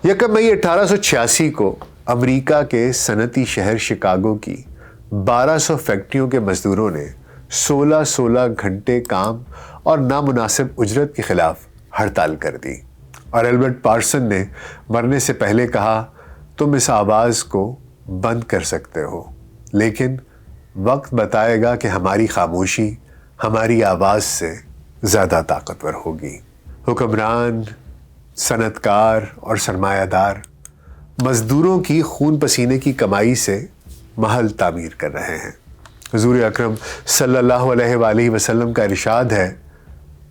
یکم مئی 1886 کو امریکہ کے صنعتی شہر شکاگو کی 1200 فیکٹریوں کے مزدوروں نے 16 گھنٹے کام اور نامناسب اجرت کے خلاف ہڑتال کر دی، اور البرٹ پارسن نے مرنے سے پہلے کہا، تم اس آواز کو بند کر سکتے ہو، لیکن وقت بتائے گا کہ ہماری خاموشی ہماری آواز سے زیادہ طاقتور ہوگی۔ حکمران، صنعت کار اور سرمایہ دار مزدوروں کی خون پسینے کی کمائی سے محل تعمیر کر رہے ہیں۔ حضور اکرم صلی اللہ علیہ وآلہ وسلم کا ارشاد ہے،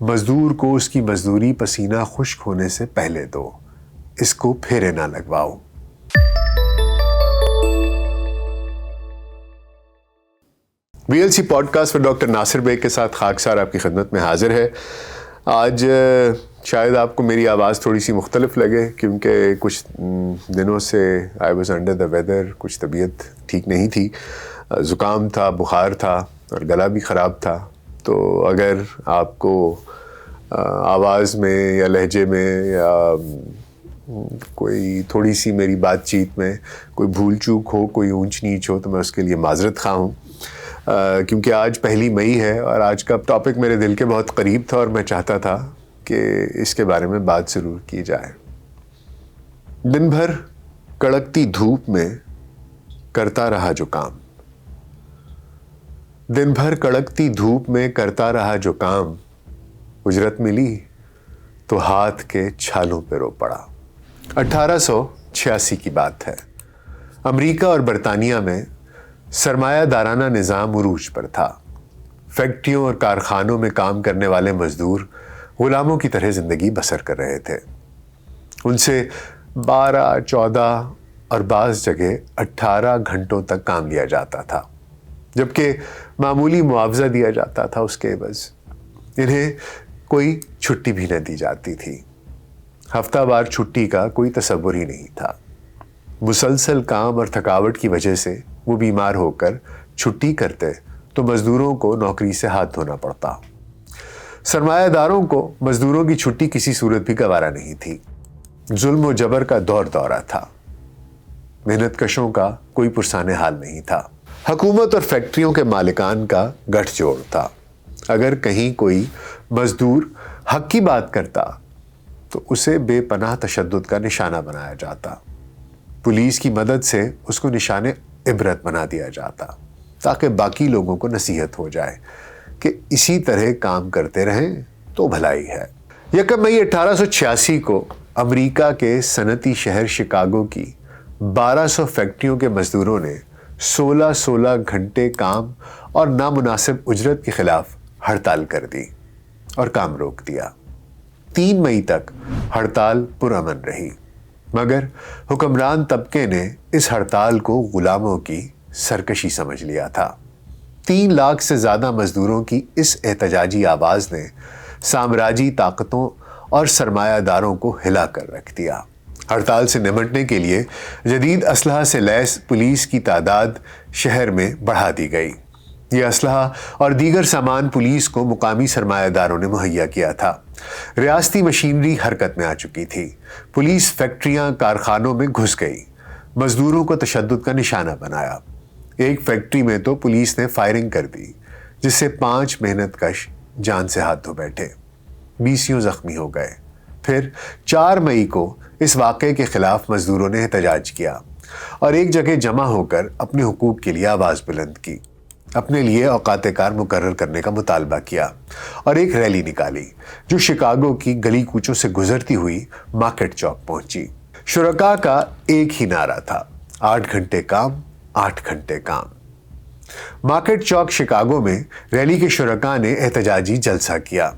مزدور کو اس کی مزدوری پسینہ خشک ہونے سے پہلے دو، اس کو پھیرے نہ لگواؤ۔ VLC پوڈ کاسٹ پر ڈاکٹر ناصر بیگ کے ساتھ خاکسار آپ کی خدمت میں حاضر ہے۔ آج شاید آپ کو میری آواز تھوڑی سی مختلف لگے، کیونکہ کچھ دنوں سے I was under the weather, کچھ طبیعت ٹھیک نہیں تھی، زکام تھا، بخار تھا اور گلا بھی خراب تھا۔ تو اگر آپ کو آواز میں یا لہجے میں یا کوئی تھوڑی سی میری بات چیت میں کوئی بھول چوک ہو، کوئی اونچ نیچ ہو، تو میں اس کے لیے معذرت خواہ ہوں، کیونکہ آج 1 مئی ہے اور آج کا ٹاپک میرے دل کے بہت قریب تھا اور میں چاہتا تھا کہ اس کے بارے میں بات ضرور کی جائے۔ دن بھر کڑکتی دھوپ میں کرتا رہا جو کام، دن بھر کڑکتی دھوپ میں کرتا رہا جو کام، اجرت ملی تو ہاتھ کے چھالوں پہ رو پڑا۔ 1886 کی بات ہے۔ امریکہ اور برطانیہ میں سرمایہ دارانہ نظام عروج پر تھا۔ فیکٹریوں اور کارخانوں میں کام کرنے والے مزدور غلاموں کی طرح زندگی بسر کر رہے تھے۔ ان سے 12، 14 اور بعض جگہ 18 گھنٹوں تک کام لیا جاتا تھا، جبکہ معمولی معاوضہ دیا جاتا تھا اس کے عوض۔ انہیں کوئی چھٹی بھی نہ دی جاتی تھی۔ ہفتہ وار چھٹی کا کوئی تصور ہی نہیں تھا۔ مسلسل کام اور تھکاوٹ کی وجہ سے وہ بیمار ہو کر چھٹی کرتے تو مزدوروں کو نوکری سے ہاتھ دھونا پڑتا۔ سرمایہ داروں کو مزدوروں کی چھٹی کسی صورت بھی گوارا نہیں تھی۔ ظلم و جبر کا دورہ تھا۔ محنت کشوں کا کوئی پرسان حال نہیں تھا۔ حکومت اور فیکٹریوں کے مالکان کا گٹھ جوڑ تھا۔ اگر کہیں کوئی مزدور حق کی بات کرتا تو اسے بے پناہ تشدد کا نشانہ بنایا جاتا۔ پولیس کی مدد سے اس کو نشان عبرت بنا دیا جاتا، تاکہ باقی لوگوں کو نصیحت ہو جائے کہ اسی طرح کام کرتے رہیں تو بھلائی ہے۔ 1 مئی 1886 کو امریکہ کے صنعتی شہر شکاگو کی 1200 فیکٹریوں کے مزدوروں نے 16 گھنٹے کام اور نامناسب اجرت کے خلاف ہڑتال کر دی اور کام روک دیا۔ 3 مئی تک ہڑتال پرامن رہی، مگر حکمران طبقے نے اس ہڑتال کو غلاموں کی سرکشی سمجھ لیا تھا۔ 3 لاکھ سے زیادہ مزدوروں کی اس احتجاجی آواز نے سامراجی طاقتوں اور سرمایہ داروں کو ہلا کر رکھ دیا۔ ہڑتال سے نمٹنے کے لیے جدید اسلحہ سے لیس پولیس کی تعداد شہر میں بڑھا دی گئی۔ یہ اسلحہ اور دیگر سامان پولیس کو مقامی سرمایہ داروں نے مہیا کیا تھا۔ ریاستی مشینری حرکت میں آ چکی تھی۔ پولیس فیکٹریاں، کارخانوں میں گھس گئی، مزدوروں کو تشدد کا نشانہ بنایا۔ ایک فیکٹری میں تو پولیس نے فائرنگ کر دی، جس سے 5 محنت کش جان سے ہاتھ دھو بیٹھے، 20 زخمی ہو گئے۔ پھر 4 مئی کو اس واقعے کے خلاف مزدوروں نے احتجاج کیا اور ایک جگہ جمع ہو کر اپنے حقوق کے لیے آواز بلند کی، اپنے لیے اوقات کار مقرر کرنے کا مطالبہ کیا اور ایک ریلی نکالی جو شکاگو کی گلی کوچوں سے گزرتی ہوئی مارکیٹ چوک پہنچی۔ شرکاء کا ایک ہی نعرہ تھا، 8 گھنٹے کام، 8 گھنٹے کام۔ مارکیٹ چوک شکاگو میں ریلی کے شرکاء نے احتجاجی جلسہ کیا۔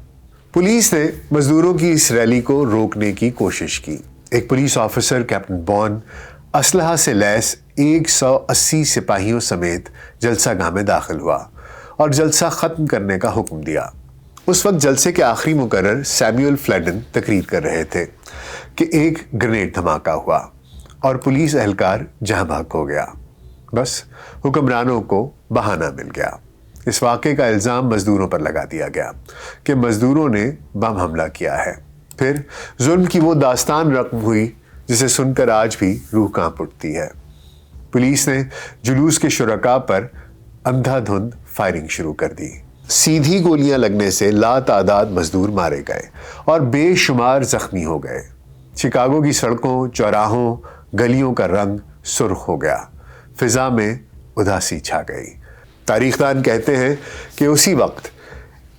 پولیس نے مزدوروں کی اس ریلی کو روکنے کی کوشش کی۔ ایک پولیس آفیسر کیپٹن بون اسلحہ سے لیس 180 سپاہیوں سمیت جلسہ گاہ میں داخل ہوا اور جلسہ ختم کرنے کا حکم دیا۔ اس وقت جلسے کے آخری مقرر سیموئل فلیڈن تقریر کر رہے تھے کہ ایک گرینیڈ دھماکہ ہوا اور پولیس اہلکار جہاں بھاگ ہو گیا۔ بس حکمرانوں کو بہانہ مل گیا۔ اس واقعے کا الزام مزدوروں پر لگا دیا گیا کہ مزدوروں نے بم حملہ کیا ہے۔ پھر ظلم کی وہ داستان رقم ہوئی جسے سن کر آج بھی روح کانپ اٹھتی ہے۔ پولیس نے جلوس کے شرکاء پر اندھا دھند فائرنگ شروع کر دی۔ سیدھی گولیاں لگنے سے لاتعداد مزدور مارے گئے اور بے شمار زخمی ہو گئے۔ شکاگو کی سڑکوں، چوراہوں، گلیوں کا رنگ سرخ ہو گیا۔ فضا میں اداسی چھا گئی۔ تاریخ دان کہتے ہیں کہ اسی وقت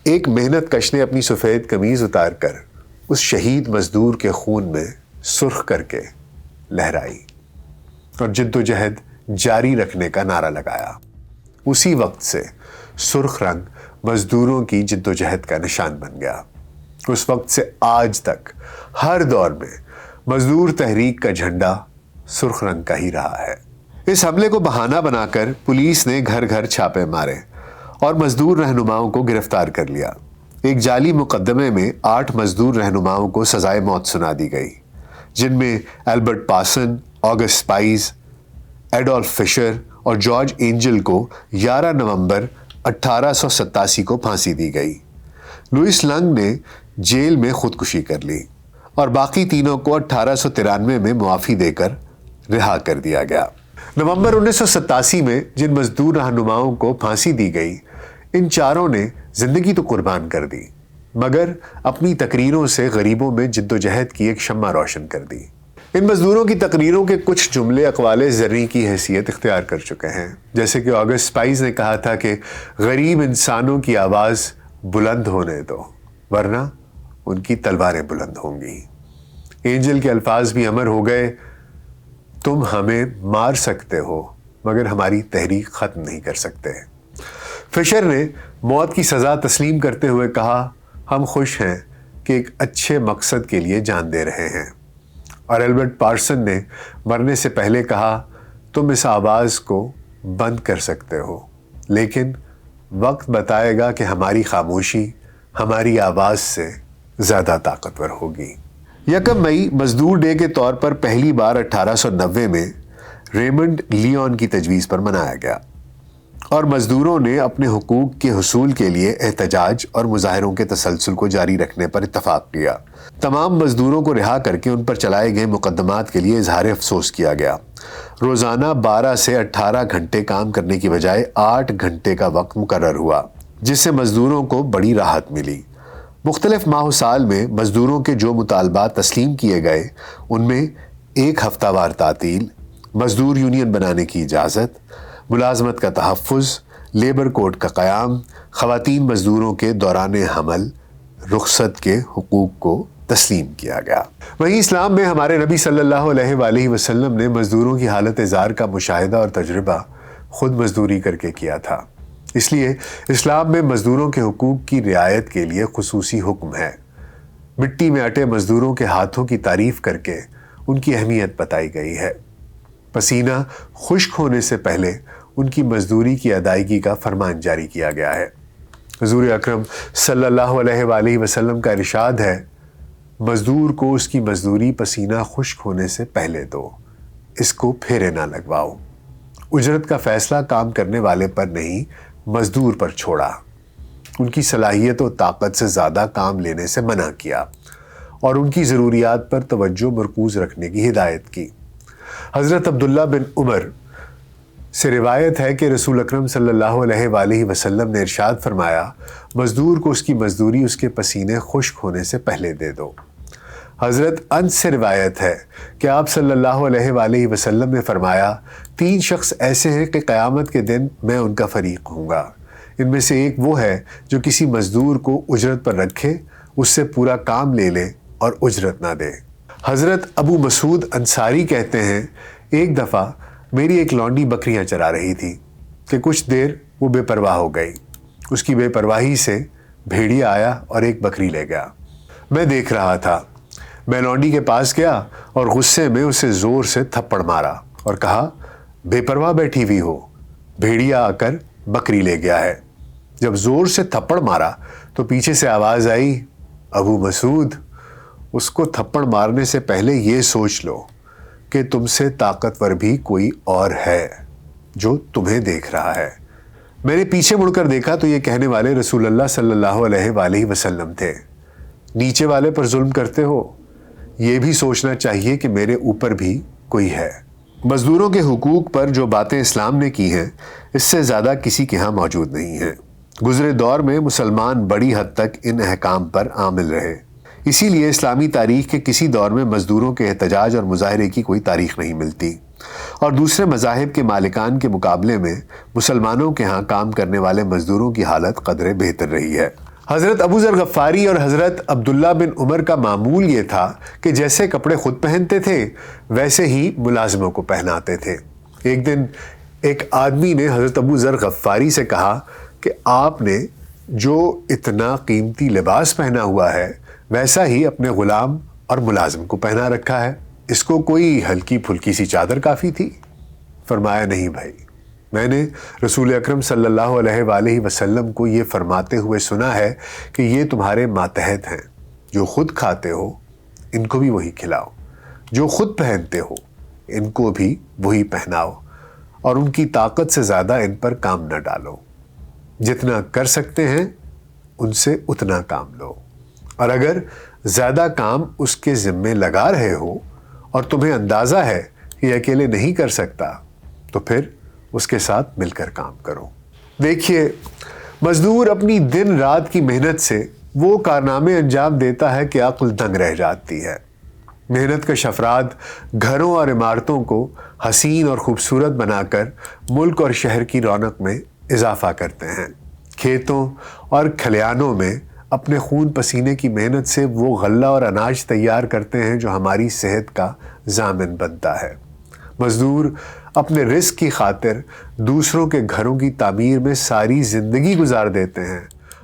ایک محنت کش نے اپنی سفید قمیض اتار کر اس شہید مزدور کے خون میں سرخ کر کے لہرائی اور جد و جہد جاری رکھنے کا نعرہ لگایا۔ اسی وقت سے سرخ رنگ مزدوروں کی جد و جہد کا نشان بن گیا۔ اس وقت سے آج تک ہر دور میں مزدور تحریک کا جھنڈا سرخ رنگ کا ہی رہا ہے۔ اس حملے کو بہانہ بنا کر پولیس نے گھر گھر چھاپے مارے اور مزدور رہنماؤں کو گرفتار کر لیا۔ ایک جعلی مقدمے میں 8 مزدور رہنماؤں کو سزائے موت سنا دی گئی، جن میں Albert Parsons, August spies, Adolph Fischer اور جارج اینجل کو 11 نومبر 1887 کو پھانسی دی گئی۔ لوئس لنگ نے جیل میں خودکشی کر لی اور باقی تینوں کو 1893 میں معافی دے کر رہا کر دیا گیا۔ نومبر 1987 میں جن مزدور رہنماؤں کو پھانسی دی گئی، ان چاروں نے زندگی تو قربان کر دی، مگر اپنی تقریروں سے غریبوں میں جد و جہد کی ایک شمع روشن کر دی۔ ان مزدوروں کی تقریروں کے کچھ جملے اقوال زرعی کی حیثیت اختیار کر چکے ہیں، جیسے کہ آگسٹ اسپائز نے کہا تھا کہ غریب انسانوں کی آواز بلند ہونے دو ورنہ ان کی تلواریں بلند ہوں گی۔ اینجل کے الفاظ بھی امر ہو گئے، تم ہمیں مار سکتے ہو مگر ہماری تحریک ختم نہیں کر سکتے۔ فشر نے موت کی سزا تسلیم کرتے ہوئے کہا، ہم خوش ہیں کہ ایک اچھے مقصد کے لیے جان دے رہے ہیں۔ اور البرٹ پارسن نے مرنے سے پہلے کہا، تم اس آواز کو بند کر سکتے ہو لیکن وقت بتائے گا کہ ہماری خاموشی ہماری آواز سے زیادہ طاقتور ہوگی۔ 1 مئی مزدور ڈے کے طور پر پہلی بار 1890 میں ریمنڈ لیون کی تجویز پر منایا گیا اور مزدوروں نے اپنے حقوق کے حصول کے لیے احتجاج اور مظاہروں کے تسلسل کو جاری رکھنے پر اتفاق کیا۔ تمام مزدوروں کو رہا کر کے ان پر چلائے گئے مقدمات کے لیے اظہار افسوس کیا گیا۔ روزانہ 12 سے 18 گھنٹے کام کرنے کی بجائے 8 گھنٹے کا وقت مقرر ہوا، جس سے مزدوروں کو بڑی راحت ملی۔ مختلف ماہ و سال میں مزدوروں کے جو مطالبات تسلیم کیے گئے، ان میں 1 ہفتہ وار تعطیل، مزدور یونین بنانے کی اجازت، ملازمت کا تحفظ، لیبر کوڈ کا قیام، خواتین مزدوروں کے دوران حمل رخصت کے حقوق کو تسلیم کیا گیا۔ وہیں اسلام میں ہمارے نبی صلی اللہ علیہ وآلہ وسلم نے مزدوروں کی حالت زار کا مشاہدہ اور تجربہ خود مزدوری کر کے کیا تھا۔ اس لیے اسلام میں مزدوروں کے حقوق کی رعایت کے لیے خصوصی حکم ہے۔ مٹی میں اٹے مزدوروں کے ہاتھوں کی تعریف کر کے ان کی اہمیت بتائی گئی ہے۔ پسینہ خشک ہونے سے پہلے ان کی مزدوری کی ادائیگی کا فرمان جاری کیا گیا ہے۔ حضور اکرم صلی اللہ علیہ وآلہ وسلم کا ارشاد ہے، مزدور کو اس کی مزدوری پسینہ خشک ہونے سے پہلے دو، اس کو پھیرے نہ لگواؤ۔ اجرت کا فیصلہ کام کرنے والے پر نہیں، مزدور پر چھوڑا۔ ان کی صلاحیت و طاقت سے زیادہ کام لینے سے منع کیا اور ان کی ضروریات پر توجہ مرکوز رکھنے کی ہدایت کی۔ حضرت عبداللہ بن عمر سے روایت ہے کہ رسول اکرم صلی اللہ علیہ وآلہ وسلم نے ارشاد فرمایا، مزدور کو اس کی مزدوری اس کے پسینے خشک ہونے سے پہلے دے دو۔ حضرت انس سے روایت ہے کہ آپ صلی اللہ علیہ وآلہ وسلم نے فرمایا، 3 شخص ایسے ہیں کہ قیامت کے دن میں ان کا فریق ہوں گا۔ ان میں سے ایک وہ ہے جو کسی مزدور کو اجرت پر رکھے، اس سے پورا کام لے لے اور اجرت نہ دے۔ حضرت ابو مسعود انصاری کہتے ہیں، ایک دفعہ میری ایک لونڈی بکریاں چرا رہی تھی کہ کچھ دیر وہ بے پرواہ ہو گئی۔ اس کی بے پرواہی سے بھیڑیا آیا اور ایک بکری لے گیا۔ میں دیکھ رہا تھا، میں لونڈی کے پاس گیا اور غصے میں اسے زور سے تھپڑ مارا اور کہا، بے پرواہ بیٹھی ہوئی ہو، بھیڑیا آ کر بکری لے گیا ہے۔ جب زور سے تھپڑ مارا تو پیچھے سے آواز آئی، ابو مسعود، اس کو تھپڑ مارنے سے پہلے یہ سوچ لو کہ تم سے طاقتور بھی کوئی اور ہے جو تمہیں دیکھ رہا ہے۔ میں نے پیچھے مڑ کر دیکھا تو یہ کہنے والے رسول اللہ صلی اللہ علیہ وآلہ وسلم تھے، نیچے والے پر ظلم کرتے ہو، یہ بھی سوچنا چاہیے کہ میرے اوپر بھی کوئی ہے۔ مزدوروں کے حقوق پر جو باتیں اسلام نے کی ہیں اس سے زیادہ کسی کے ہاں موجود نہیں ہیں۔ گزرے دور میں مسلمان بڑی حد تک ان احکام پر عامل رہے، اسی لیے اسلامی تاریخ کے کسی دور میں مزدوروں کے احتجاج اور مظاہرے کی کوئی تاریخ نہیں ملتی، اور دوسرے مذاہب کے مالکان کے مقابلے میں مسلمانوں کے ہاں کام کرنے والے مزدوروں کی حالت قدرے بہتر رہی ہے۔ حضرت ابو ذر غفاری اور حضرت عبداللہ بن عمر کا معمول یہ تھا کہ جیسے کپڑے خود پہنتے تھے ویسے ہی ملازموں کو پہناتے تھے۔ ایک دن ایک آدمی نے حضرت ابو ذر غفاری سے کہا کہ آپ نے جو اتنا قیمتی لباس پہنا ہوا ہے ویسا ہی اپنے غلام اور ملازم کو پہنا رکھا ہے، اس کو کوئی ہلکی پھلکی سی چادر کافی تھی؟ فرمایا نہیں بھائی، میں نے رسول اکرم صلی اللہ علیہ وآلہ وسلم کو یہ فرماتے ہوئے سنا ہے کہ یہ تمہارے ماتحت ہیں، جو خود کھاتے ہو ان کو بھی وہی کھلاؤ، جو خود پہنتے ہو ان کو بھی وہی پہناؤ، اور ان کی طاقت سے زیادہ ان پر کام نہ ڈالو، جتنا کر سکتے ہیں ان سے اتنا کام لو، اور اگر زیادہ کام اس کے ذمے لگا رہے ہو اور تمہیں اندازہ ہے کہ یہ اکیلے نہیں کر سکتا تو پھر اس کے ساتھ مل کر کام کرو۔ دیکھیے، مزدور اپنی دن رات کی محنت سے وہ کارنامے انجام دیتا ہے کہ عقل دنگ رہ جاتی ہے۔ محنت کش افراد گھروں اور عمارتوں کو حسین اور خوبصورت بنا کر ملک اور شہر کی رونق میں اضافہ کرتے ہیں۔ کھیتوں اور کھلیانوں میں اپنے خون پسینے کی محنت سے وہ غلہ اور اناج تیار کرتے ہیں جو ہماری صحت کا ضامن بنتا ہے۔ مزدور اپنے رزق کی خاطر دوسروں کے گھروں کی تعمیر میں ساری زندگی گزار دیتے ہیں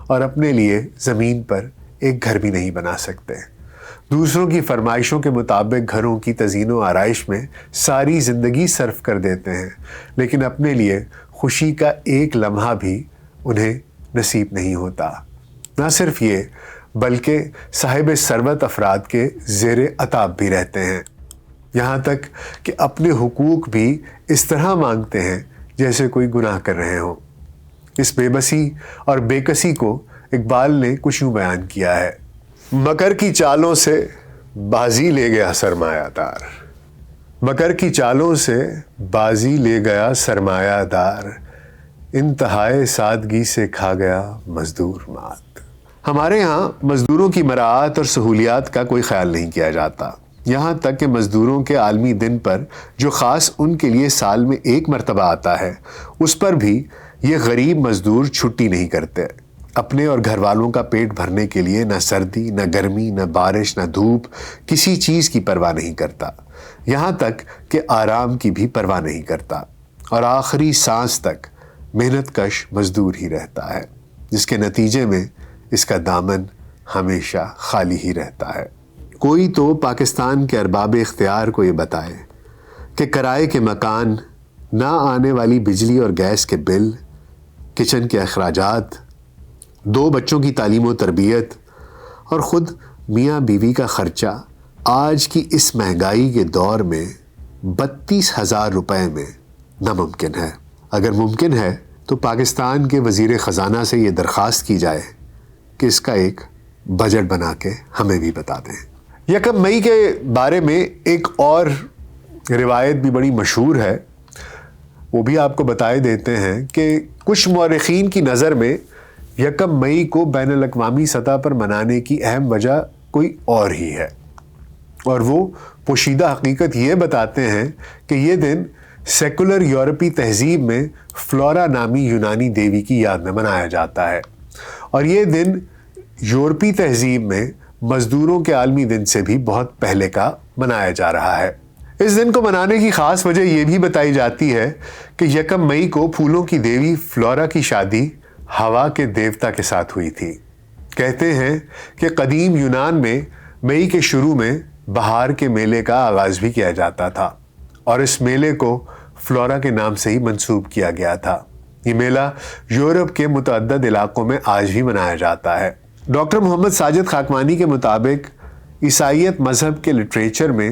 اور اپنے لیے زمین پر ایک گھر بھی نہیں بنا سکتے۔ دوسروں کی فرمائشوں کے مطابق گھروں کی تزئین و آرائش میں ساری زندگی صرف کر دیتے ہیں، لیکن اپنے لیے خوشی کا ایک لمحہ بھی انہیں نصیب نہیں ہوتا۔ نہ صرف یہ بلکہ صاحب ثروت افراد کے زیر عتاب بھی رہتے ہیں، یہاں تک کہ اپنے حقوق بھی اس طرح مانگتے ہیں جیسے کوئی گناہ کر رہے ہوں۔ اس بے بسی اور بے کسی کو اقبال نے کچھ یوں بیان کیا ہے: مکر کی چالوں سے بازی لے گیا سرمایہ دار، مکر کی چالوں سے بازی لے گیا سرمایہ دار، انتہائے سادگی سے کھا گیا مزدور مات۔ ہمارے ہاں مزدوروں کی مراعات اور سہولیات کا کوئی خیال نہیں کیا جاتا، یہاں تک کہ مزدوروں کے عالمی دن پر جو خاص ان کے لیے سال میں ایک مرتبہ آتا ہے اس پر بھی یہ غریب مزدور چھٹی نہیں کرتے۔ اپنے اور گھر والوں کا پیٹ بھرنے کے لیے نہ سردی، نہ گرمی، نہ بارش، نہ دھوپ، کسی چیز کی پرواہ نہیں کرتا، یہاں تک کہ آرام کی بھی پرواہ نہیں کرتا، اور آخری سانس تک محنت کش مزدور ہی رہتا ہے، جس کے نتیجے میں اس کا دامن ہمیشہ خالی ہی رہتا ہے۔ کوئی تو پاکستان کے ارباب اختیار کو یہ بتائے کہ کرائے کے مکان، نہ آنے والی بجلی اور گیس کے بل، کچن کے اخراجات، 2 بچوں کی تعلیم و تربیت اور خود میاں بیوی کا خرچہ آج کی اس مہنگائی کے دور میں 32,000 روپے میں ناممکن ہے۔ اگر ممکن ہے تو پاکستان کے وزیر خزانہ سے یہ درخواست کی جائے کہ اس کا ایک بجٹ بنا کے ہمیں بھی بتا دیں۔ 1 مئی کے بارے میں ایک اور روایت بھی بڑی مشہور ہے، وہ بھی آپ کو بتائے دیتے ہیں کہ کچھ مورخین کی نظر میں 1 مئی کو بین الاقوامی سطح پر منانے کی اہم وجہ کوئی اور ہی ہے، اور وہ پوشیدہ حقیقت یہ بتاتے ہیں کہ یہ دن سیکولر یورپی تہذیب میں فلورا نامی یونانی دیوی کی یاد میں منایا جاتا ہے، اور یہ دن یورپی تہذیب میں مزدوروں کے عالمی دن سے بھی بہت پہلے کا منایا جا رہا ہے۔ اس دن کو منانے کی خاص وجہ یہ بھی بتائی جاتی ہے کہ 1 مئی کو پھولوں کی دیوی فلورا کی شادی ہوا کے دیوتا کے ساتھ ہوئی تھی۔ کہتے ہیں کہ قدیم یونان میں مئی کے شروع میں بہار کے میلے کا آغاز بھی کیا جاتا تھا، اور اس میلے کو فلورا کے نام سے ہی منسوب کیا گیا تھا۔ یہ میلہ یورپ کے متعدد علاقوں میں آج بھی منایا جاتا ہے۔ ڈاکٹر محمد ساجد خاکوانی کے مطابق عیسائیت مذہب کے لٹریچر میں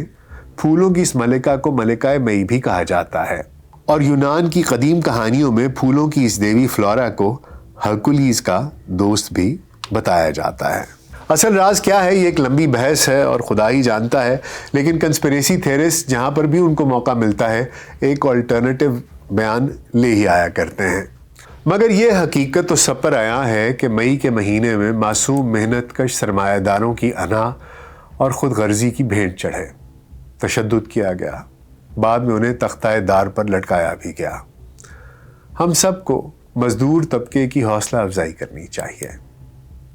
پھولوں کی اس ملکہ کو ملکہ مئی بھی کہا جاتا ہے، اور یونان کی قدیم کہانیوں میں پھولوں کی اس دیوی فلورا کو ہرکولیز کا دوست بھی بتایا جاتا ہے۔ اصل راز کیا ہے یہ ایک لمبی بحث ہے اور خدا ہی جانتا ہے، لیکن کنسپریسی تھیورسٹ جہاں پر بھی ان کو موقع ملتا ہے ایک آلٹرنیٹیو بیان لے ہی آیا کرتے ہیں۔ مگر یہ حقیقت تو سب پر عیاں ہے کہ مئی کے مہینے میں معصوم محنت کش سرمایہ داروں کی انا اور خود غرضی کی بھینٹ چڑھے، تشدد کیا گیا، بعد میں انہیں تختہ دار پر لٹکایا بھی گیا۔ ہم سب کو مزدور طبقے کی حوصلہ افزائی کرنی چاہیے۔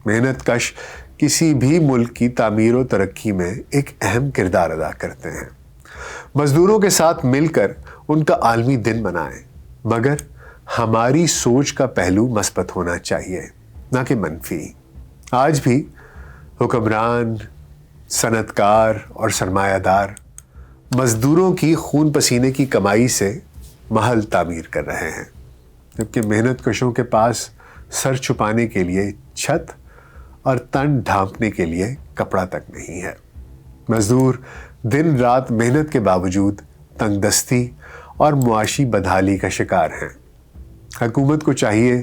محنت کش کسی بھی ملک کی تعمیر و ترقی میں ایک اہم کردار ادا کرتے ہیں۔ مزدوروں کے ساتھ مل کر ان کا عالمی دن منائیں، مگر ہماری سوچ کا پہلو مثبت ہونا چاہیے نہ کہ منفی۔ آج بھی حکمران، صنعت کار اور سرمایہ دار مزدوروں کی خون پسینے کی کمائی سے محل تعمیر کر رہے ہیں، جبکہ محنت کشوں کے پاس سر چھپانے کے لیے چھت اور تن ڈھانپنے کے لیے کپڑا تک نہیں ہے۔ مزدور دن رات محنت کے باوجود تنگ دستی اور معاشی بدحالی کا شکار ہیں۔ حکومت کو چاہیے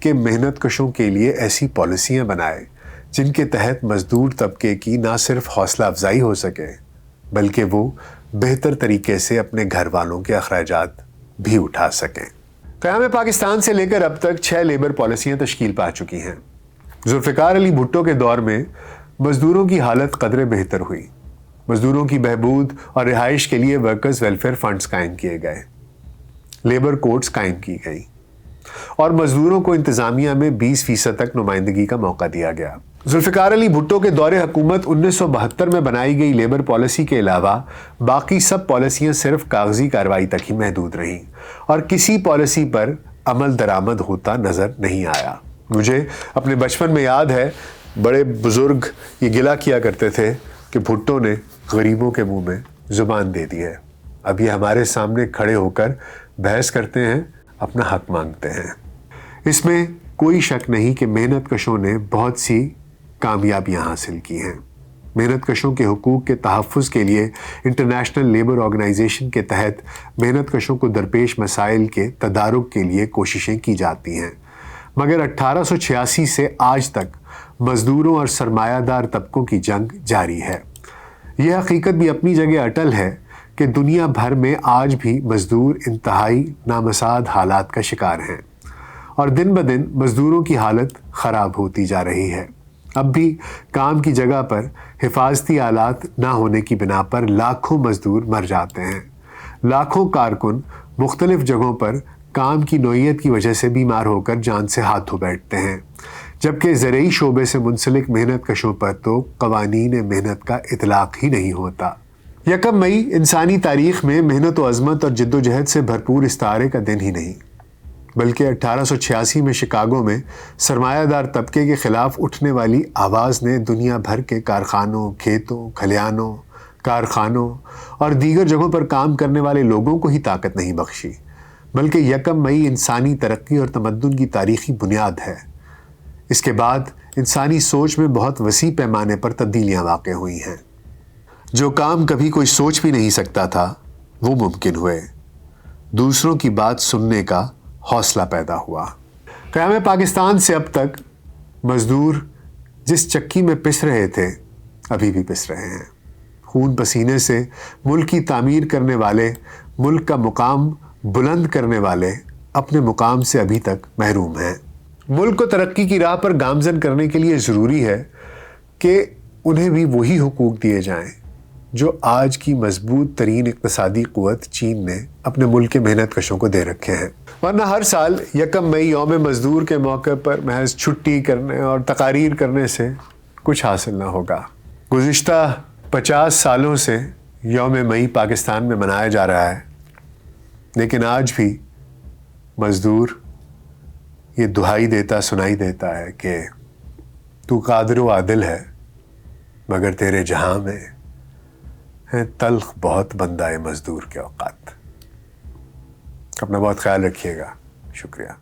کہ محنت کشوں کے لیے ایسی پالیسیاں بنائے جن کے تحت مزدور طبقے کی نہ صرف حوصلہ افزائی ہو سکے بلکہ وہ بہتر طریقے سے اپنے گھر والوں کے اخراجات بھی اٹھا سکیں۔ قیام پاکستان سے لے کر اب تک 6 لیبر پالیسیاں تشکیل پا چکی ہیں۔ ذوالفقار علی بھٹو کے دور میں مزدوروں کی حالت قدرے بہتر ہوئی۔ مزدوروں کی بہبود اور رہائش کے لیے ورکرز ویلفیئر فنڈز قائم کیے گئے، لیبر کورٹس قائم کی گئی اور مزدوروں کو انتظامیہ میں 20% تک نمائندگی کا موقع دیا گیا۔ ذوالفقار علی بھٹو کے دور حکومت 1972 میں بنائی گئی لیبر پالیسی کے علاوہ باقی سب پالیسیاں صرف کاغذی کارروائی تک ہی محدود رہیں اور کسی پالیسی پر عمل درآمد ہوتا نظر نہیں آیا۔ مجھے اپنے بچپن میں یاد ہے بڑے بزرگ یہ گلہ کیا کرتے تھے کہ بھٹو نے غریبوں کے منہ میں زبان دے دی ہے۔ اب یہ ہمارے سامنے کھڑے ہو کر بحث کرتے ہیں، اپنا حق مانگتے ہیں۔ اس میں کوئی شک نہیں کہ محنت کشوں نے بہت سی کامیابیاں حاصل کی ہیں۔ محنت کشوں کے حقوق کے تحفظ کے لیے انٹرنیشنل لیبر آرگنائزیشن کے تحت محنت کشوں کو درپیش مسائل کے تدارک کے لیے کوششیں کی جاتی ہیں، مگر 1886 سے آج تک مزدوروں اور سرمایہ دار طبقوں کی جنگ جاری ہے۔ یہ حقیقت بھی اپنی جگہ اٹل ہے کہ دنیا بھر میں آج بھی مزدور انتہائی نامساعد حالات کا شکار ہیں اور دن بدن مزدوروں کی حالت خراب ہوتی جا رہی ہے۔ اب بھی کام کی جگہ پر حفاظتی آلات نہ ہونے کی بنا پر لاکھوں مزدور مر جاتے ہیں۔ لاکھوں کارکن مختلف جگہوں پر کام کی نوعیت کی وجہ سے بیمار ہو کر جان سے ہاتھ دھو بیٹھتے ہیں، جبکہ زرعی شعبے سے منسلک محنت کشوں پر تو قوانین محنت کا اطلاق ہی نہیں ہوتا۔ 1 مئی انسانی تاریخ میں محنت و عظمت اور جد و جہد سے بھرپور استعارے کا دن ہی نہیں، بلکہ 1886 میں شکاگو میں سرمایہ دار طبقے کے خلاف اٹھنے والی آواز نے دنیا بھر کے کارخانوں، کھیتوں، کھلیانوں، کارخانوں اور دیگر جگہوں پر کام کرنے والے لوگوں کو ہی طاقت نہیں بخشی، بلکہ 1 مئی انسانی ترقی اور تمدن کی تاریخی بنیاد ہے۔ اس کے بعد انسانی سوچ میں بہت وسیع پیمانے پر تبدیلیاں واقع ہوئی ہیں۔ جو کام کبھی کوئی سوچ بھی نہیں سکتا تھا وہ ممکن ہوئے۔ دوسروں کی بات سننے کا حوصلہ پیدا ہوا۔ قیام پاکستان سے اب تک مزدور جس چکی میں پس رہے تھے ابھی بھی پس رہے ہیں۔ خون پسینے سے ملک کی تعمیر کرنے والے، ملک کا مقام بلند کرنے والے اپنے مقام سے ابھی تک محروم ہیں۔ ملک کو ترقی کی راہ پر گامزن کرنے کے لیے ضروری ہے کہ انہیں بھی وہی حقوق دیے جائیں جو آج کی مضبوط ترین اقتصادی قوت چین نے اپنے ملک کے محنت کشوں کو دے رکھے ہیں، ورنہ ہر سال 1 مئی یوم مزدور کے موقع پر محض چھٹی کرنے اور تقاریر کرنے سے کچھ حاصل نہ ہوگا۔ گزشتہ 50 سالوں سے یوم مئی پاکستان میں منایا جا رہا ہے، لیکن آج بھی مزدور یہ دہائی دیتا سنائی دیتا ہے کہ تو قادر و عادل ہے مگر تیرے جہاں میں ہے تلخ بہت بندہ مزدور کے اوقات۔ اپنا بہت خیال رکھیے گا۔ شکریہ۔